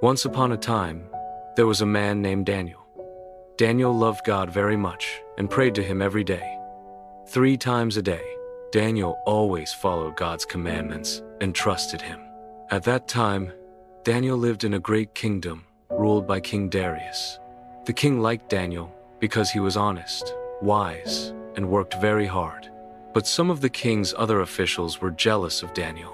Once upon a time, there was a man named Daniel. Daniel loved God very much and prayed to him every day. 3 times a day, Daniel always followed God's commandments and trusted him. At that time, Daniel lived in a great kingdom ruled by King Darius. The king liked Daniel because he was honest, wise, and worked very hard. But some of the king's other officials were jealous of Daniel.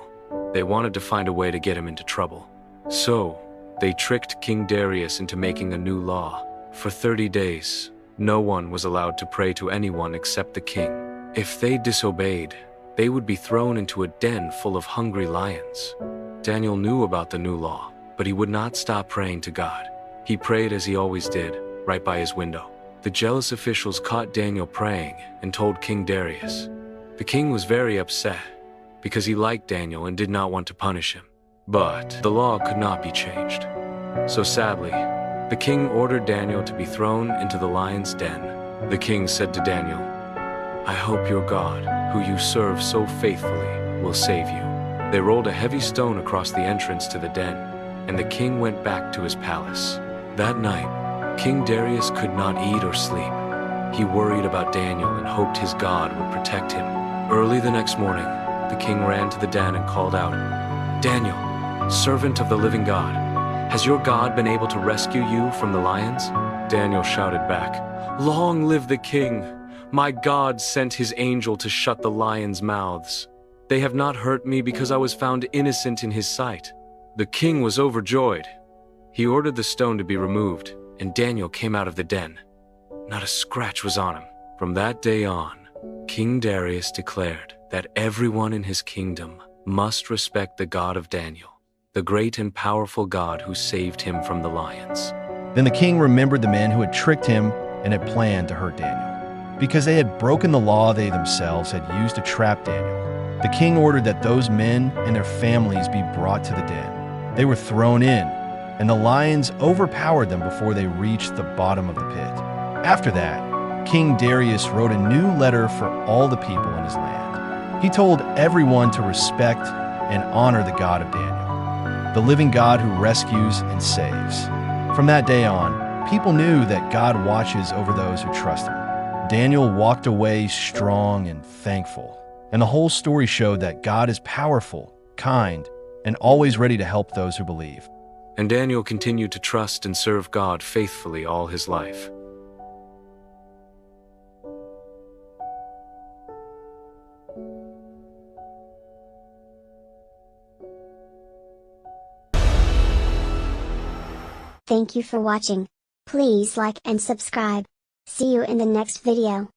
They wanted to find a way to get him into trouble. So, they tricked King Darius into making a new law. For 30 days, no one was allowed to pray to anyone except the king. If they disobeyed, they would be thrown into a den full of hungry lions. Daniel knew about the new law, but he would not stop praying to God. He prayed as he always did, right by his window. The jealous officials caught Daniel praying and told King Darius. The king was very upset because he liked Daniel and did not want to punish him. But the law could not be changed. So sadly, the king ordered Daniel to be thrown into the lion's den. The king said to Daniel, "I hope your God, who you serve so faithfully, will save you." They rolled a heavy stone across the entrance to the den, and the king went back to his palace. That night, King Darius could not eat or sleep. He worried about Daniel and hoped his God would protect him. Early the next morning, the king ran to the den and called out, "Daniel, servant of the living God, has your God been able to rescue you from the lions?" Daniel shouted back, "Long live the king! My God sent his angel to shut the lions' mouths. They have not hurt me because I was found innocent in his sight." The king was overjoyed. He ordered the stone to be removed, and Daniel came out of the den. Not a scratch was on him. From that day on, King Darius declared that everyone in his kingdom must respect the God of Daniel, the great and powerful God who saved him from the lions. Then the king remembered the men who had tricked him and had planned to hurt Daniel. Because they had broken the law they themselves had used to trap Daniel, the king ordered that those men and their families be brought to the den. They were thrown in, and the lions overpowered them before they reached the bottom of the pit. After that, King Darius wrote a new letter for all the people in his land. He told everyone to respect and honor the God of Daniel, the living God who rescues and saves. From that day on, people knew that God watches over those who trust him. Daniel walked away strong and thankful, and the whole story showed that God is powerful, kind, and always ready to help those who believe. And Daniel continued to trust and serve God faithfully all his life. Thank you for watching. Please like and subscribe. See you in the next video.